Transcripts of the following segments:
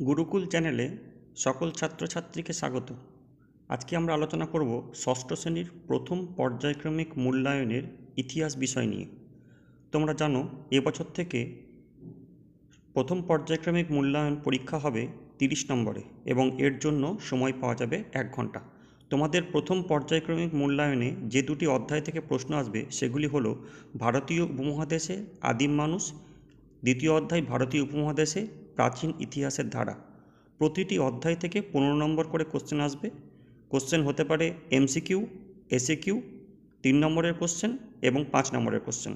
গুরুকুল চ্যানেলে সকল ছাত্রছাত্রীকে স্বাগত। আজকে আমরা আলোচনা করব ষষ্ঠ শ্রেণীর প্রথম পর্যায়ক্রমিক মূল্যায়নের ইতিহাস বিষয় নিয়ে। তোমরা জানো এবছর থেকে প্রথম পর্যায়ক্রমিক মূল্যায়ন পরীক্ষা হবে 30 নম্বরে এবং এর জন্য সময় পাওয়া যাবে 1 ঘন্টা। তোমাদের প্রথম পর্যায়ক্রমিক মূল্যায়নে যে দুটি অধ্যায় থেকে প্রশ্ন আসবে সেগুলি হলো ভারতীয় উপমহাদেশে আদিম মানুষ, দ্বিতীয় অধ্যায় ভারতীয় উপমহাদেশে প্রাচীন ইতিহাসের ধারা। প্রতিটি অধ্যায় থেকে 15 নম্বর করে কোশ্চেন আসবে। কোশ্চেন হতে পারে এমসিকিউ, এসএকিউ, 3 নম্বরের কোশ্চেন এবং 5 নম্বরের কোশ্চেন।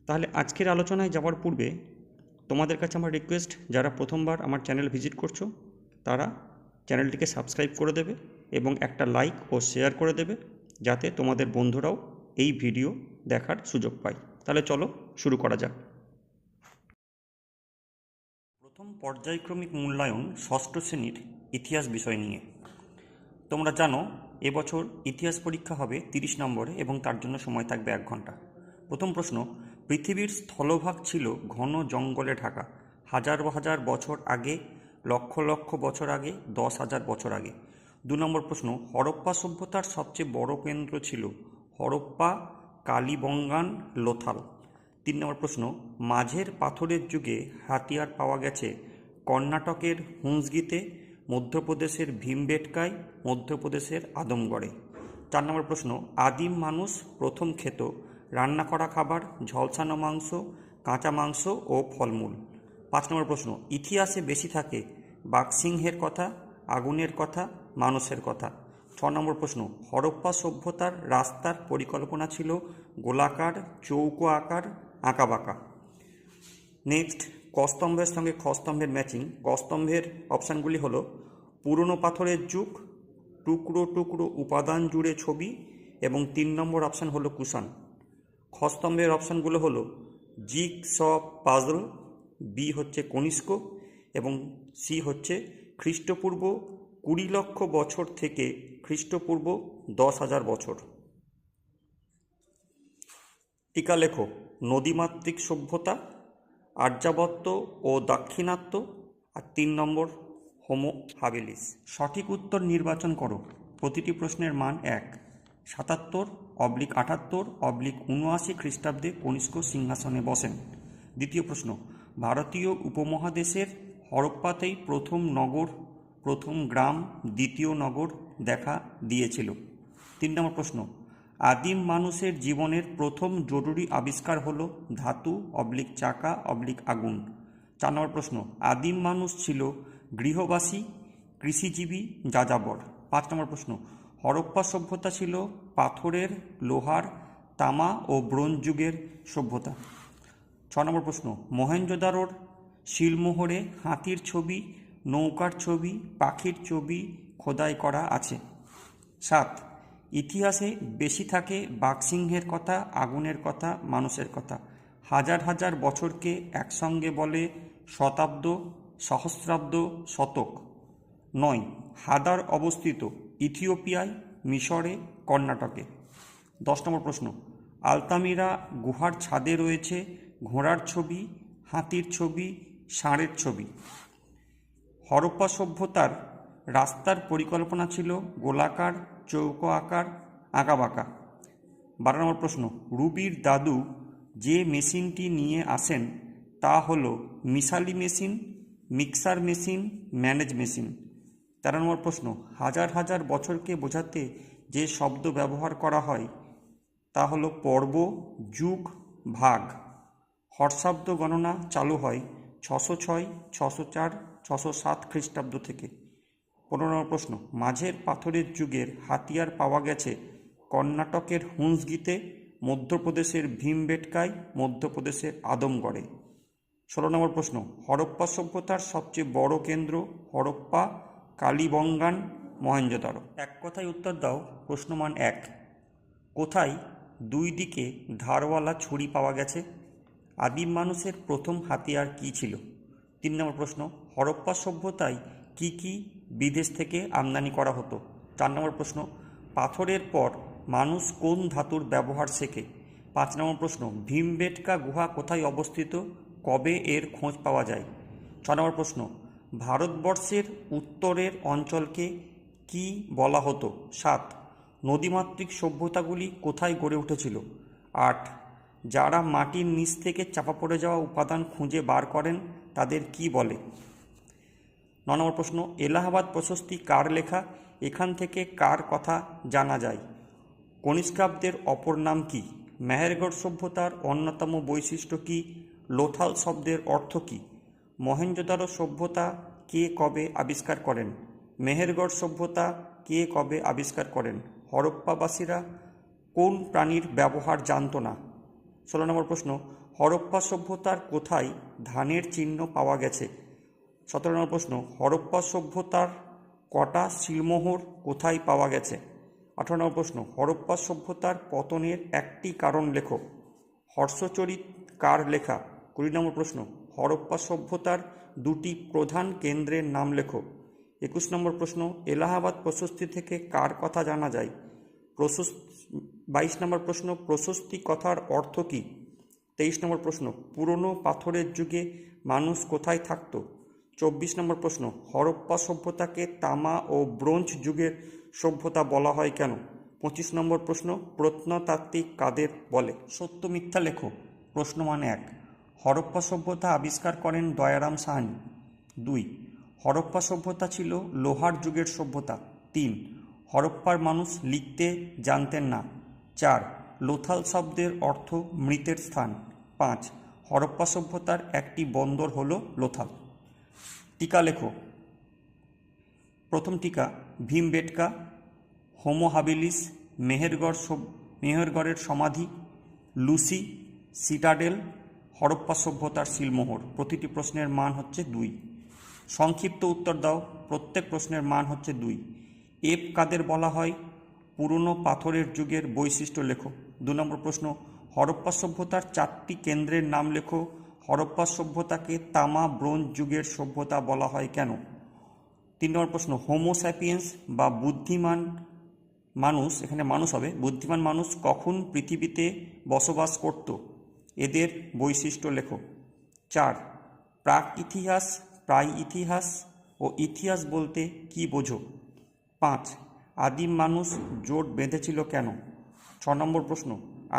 তাহলে আজকের আলোচনায় যাওয়ার পূর্বে তোমাদের কাছে আমার রিকোয়েস্ট, যারা প্রথমবার আমার চ্যানেল ভিজিট করছো তারা চ্যানেলটিকে সাবস্ক্রাইব করে দেবে এবং একটা লাইক ও শেয়ার করে দেবে, যাতে তোমাদের বন্ধুরাও এই ভিডিও দেখার সুযোগ পায়। তাহলে চলো শুরু করা যাক। প্রথম পর্যায়ক্রমিক মূল্যায়ন ষষ্ঠ শ্রেণীর ইতিহাস বিষয় নিয়ে। তোমরা জানো এবছর ইতিহাস পরীক্ষা হবে 30 নম্বরে এবং তার জন্য সময় থাকবে 1 ঘন্টা। প্রথম প্রশ্ন, পৃথিবীর স্থলভাগ ছিল ঘন জঙ্গলে ঢাকা হাজার হাজার বছর আগে, লক্ষ লক্ষ বছর আগে, 10,000 বছর আগে। 2 নম্বর প্রশ্ন, হরপ্পা সভ্যতার সবচেয়ে বড় কেন্দ্র ছিল হরপ্পা, কালীবঙ্গান, লোথাল। 3 নম্বর প্রশ্ন, মাঝের পাথরের যুগে হাতিয়ার পাওয়া গেছে কর্ণাটকের হুঁসগিতে, মধ্যপ্রদেশের ভীমবেটকায়, মধ্যপ্রদেশের আদমগড়ে। 4 নম্বর প্রশ্ন, আদিম মানুষ প্রথম খেত রান্না করা খাবার, ঝলসানো মাংস, কাঁচা মাংস ও ফলমূল। 5 নম্বর প্রশ্ন, ইতিহাসে বেশি থাকে বাঘসিংহের কথা, আগুনের কথা, মানুষের কথা। 6 নম্বর প্রশ্ন, হরপ্পা সভ্যতার রাস্তার পরিকল্পনা ছিল গোলাকার, চৌকো আকার, আঁকাবাঁকা। নেক্সট, কস্তম্ভের সঙ্গে খস্তম্ভের ম্যাচিং। কস্তম্ভের অপশানগুলি হলো পুরনো পাথরের যুগ, টুকরো টুকরো উপাদান জুড়ে ছবি এবং 3 নম্বর অপশান হলো কুষাণ। খস্তম্ভের অপশানগুলো হলো জিগ স পাজল, বি হচ্ছে কনিষ্ক এবং সি হচ্ছে খ্রিস্টপূর্ব 20 লক্ষ বছর থেকে খ্রিস্টপূর্ব 10,000 বছর। টিকা লেখো, নদীমাতৃক সভ্যতা, আর্যাবর্ত ও দাক্ষিণাত্য, আর 3 নম্বর হোমো হাবিলিস। সঠিক উত্তর নির্বাচন করো। প্রতিটি প্রশ্নের মান 1। 77/78/79 খ্রিস্টাব্দে কনিষ্ক সিংহাসনে বসেন। দ্বিতীয় প্রশ্ন, ভারতীয় উপমহাদেশের হরপ্পাতেই প্রথম নগর, প্রথম গ্রাম, দ্বিতীয় নগর দেখা দিয়েছিল। 3 নম্বর প্রশ্ন, আদিম মানুষের জীবনের প্রথম জরুরি আবিষ্কার হলো ধাতু/চাকা/আগুন। 4 নম্বর প্রশ্ন, আদিম মানুষ ছিল গৃহবাসী, কৃষিজীবী, যাযাবর। 5 নম্বর প্রশ্ন, হরপ্পা সভ্যতা ছিল পাথরের, লোহার, তামা ও ব্রোঞ্জ যুগের সভ্যতা। 6 নম্বর প্রশ্ন, মহেঞ্জোদারোর শিলমোহরে হাতির ছবি, নৌকার ছবি, পাখির ছবি খোদাই করা আছে। 7, ইতিহাসে বেশি থাকে বাঘসিংহের কথা, আগুনের কথা, মানুষের কথা। হাজার হাজার বছরকে একসঙ্গে বলে শতাব্দ, সহস্রাব্দ, শতক। 9, হাদার অবস্থিত ইথিওপিয়ায়, মিশরে, কর্ণাটকে। 10 নম্বর প্রশ্ন, আলতামিরা গুহার ছাদে রয়েছে ঘোড়ার ছবি, হাতির ছবি, ষাঁড়ের ছবি। হরপ্পা সভ্যতার রাস্তার পরিকল্পনা ছিল গোলাকার, চৌকো আকার, আঁকাবাঁকা। 12 নম্বর প্রশ্ন, রুবির দাদু যে মেশিনটি নিয়ে আসেন তা হলো মিসালি machine, mixer machine, manage machine. 13 নম্বর প্রশ্ন, হাজার হাজার বছরকে বোঝাতে যে শব্দ ব্যবহার করা হয় তা হলো পর্ব, যুগ, ভাগ। হর্ষাব্দ গণনা চালু হয় 606, 604, 607 খ্রিস্টাব্দ থেকে। 15 নম্বর প্রশ্ন, মাঝের পাথরের যুগের হাতিয়ার পাওয়া গেছে কর্ণাটকের হুঁসগিতে, মধ্যপ্রদেশের ভীমবেটকায়, মধ্যপ্রদেশের আদমগড়ে। 16 নম্বর প্রশ্ন, হরপ্পা সভ্যতার সবচেয়ে বড় কেন্দ্র হরপ্পা, কালীবঙ্গান, মহেঞ্জোদারো। এক কথায় উত্তর দাও। প্রশ্ন মান 1, কোথায় 2 দিকে ধারওয়ালা ছুরি পাওয়া গেছে? আদিম মানুষের প্রথম হাতিয়ার কী ছিল? 3 নম্বর প্রশ্ন, হরপ্পা সভ্যতায় কি কি বিদেশ থেকে আমদানি করা হতো? 4 নম্বর প্রশ্ন, পাথরের পর মানুষ কোন ধাতুর ব্যবহার শেখে? 5 নম্বর প্রশ্ন, ভীমবেটকা গুহা কোথায় অবস্থিত? কবে এর খোঁজ পাওয়া যায়? 6 নম্বর প্রশ্ন, ভারতবর্ষের উত্তরের অঞ্চলকে কি বলা হতো? 7. নদীমাতৃক সভ্যতাগুলি কোথায় গড়ে উঠেছিল? 8. যারা মাটির নিচ থেকে চাপা পড়ে যাওয়া উপাদান খুঁজে বার করেন তাদের কি বলে? 9 নম্বর প্রশ্ন, এলাহাবাদ প্রশস্তি কার লেখা? এখান থেকে কার কথা জানা যায়? কনিষ্কাব্দের অপর নাম কি? মেহেরগড় সভ্যতার অন্যতম বৈশিষ্ট্য কি? লোথাল শব্দের অর্থ কি? মহেঞ্জোদারো সভ্যতা কে কবে আবিষ্কার করেন? মেহেরগড় সভ্যতা কে কবে আবিষ্কার করেন? হরপ্পাবাসীরা কোন প্রাণীর ব্যবহার জানত না? 16 নম্বর প্রশ্ন, হরপ্পা সভ্যতার কোথায় ধানের চিহ্ন পাওয়া গেছে? 17 নম্বর প্রশ্ন, হরপ্পা সভ্যতার কটা সিলমোহর কোথায় পাওয়া গেছে? 18 নম্বর প্রশ্ন, হরপ্পা সভ্যতার পতনের একটি কারণ লেখো। হর্ষচরিত কার লেখা? 20 নম্বর প্রশ্ন, হরপ্পা সভ্যতার দুটি প্রধান কেন্দ্রের নাম লেখো। 21 নম্বর প্রশ্ন, এলাহাবাদ প্রশস্তি থেকে কার কথা জানা যায়? 22 নম্বর প্রশ্ন, প্রশস্তি কথার অর্থ কী? 23 নম্বর প্রশ্ন, পুরনো পাথরের যুগে মানুষ কোথায় থাকত? 24 নম্বর প্রশ্ন, হরপ্পা সভ্যতাকে তামা ও ব্রোঞ্জ যুগের সভ্যতা বলা হয় কেন? 25 নম্বর প্রশ্ন, প্রত্নতাত্ত্বিক কাদের বলে? সত্য মিথ্যা লেখো। প্রশ্ন মানে 1, হরপ্পা সভ্যতা আবিষ্কার করেন দয়ারাম সাহানি। 2, হরপ্পা সভ্যতা ছিল লোহার যুগের সভ্যতা। 3, হরপ্পার মানুষ লিখতে জানতেন না। 4, লোথাল শব্দের অর্থ মৃতের স্থান। 5, হরপ্পা সভ্যতার একটি বন্দর হল লোথাল। টিকা লেখো। প্রথম টিকা, ভীমবেটকা, হোমো হাবিলিস, মেহেরগড়ের সমাধি, লুসি, সিটাডেল, হরপ্পা সভ্যতার সিলমোহর। প্রতিটি প্রশ্নের মান হচ্ছে 2। সংক্ষিপ্ত উত্তর দাও। প্রত্যেক প্রশ্নের মান হচ্ছে 2। এপ কাদের বলা হয়? পুরনো পাথরের যুগের বৈশিষ্ট্য লেখো। 2 নম্বর প্রশ্ন, হরপ্পা সভ্যতার 4টি কেন্দ্রের নাম লেখো। হরপ্পা সভ্যতাকে তামা ব্রোঞ্জ যুগের সভ্যতা বলা হয় কেন? 3 নম্বর প্রশ্ন, হোমো স্যাপিয়েন্স বা বুদ্ধিমান মানুষ, এখানে মানুষ হবে, বুদ্ধিমান মানুষ কখন পৃথিবীতে বসবাস করত? এদের বৈশিষ্ট্য লেখো। 4, প্রাক ইতিহাস, প্রায় ইতিহাস ও ইতিহাস বলতে কি বোঝো? 5, আদিম মানুষ জোট বেঁধেছিল কেন? 6 নম্বর প্রশ্ন,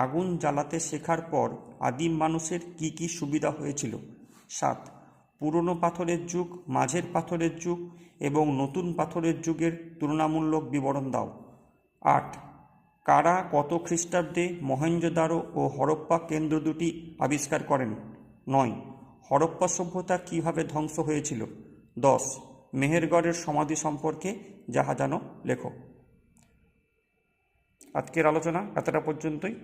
আগুন জ্বালাতে শেখার পর আদিম মানুষের কি কি সুবিধা হয়েছিল? 7, পুরনো পাথরের যুগ, মাঝের পাথরের যুগ এবং নতুন পাথরের যুগের তুলনামূলক বিবরণ দাও। 8, কারা কত খ্রিস্টাব্দে মহেঞ্জোদারো ও হরপ্পা কেন্দ্র দুটি আবিষ্কার করেন? 9, হরপ্পা সভ্যতা কিভাবে ধ্বংস হয়েছিল? 10, মেহেরগড়ের সমাধি সম্পর্কে যাহা জানো লেখো। আজকের আলোচনা এতটা পর্যন্তই।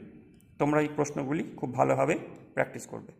তোমরা এই প্রশ্নগুলি খুব ভালোভাবে প্র্যাকটিস করবে।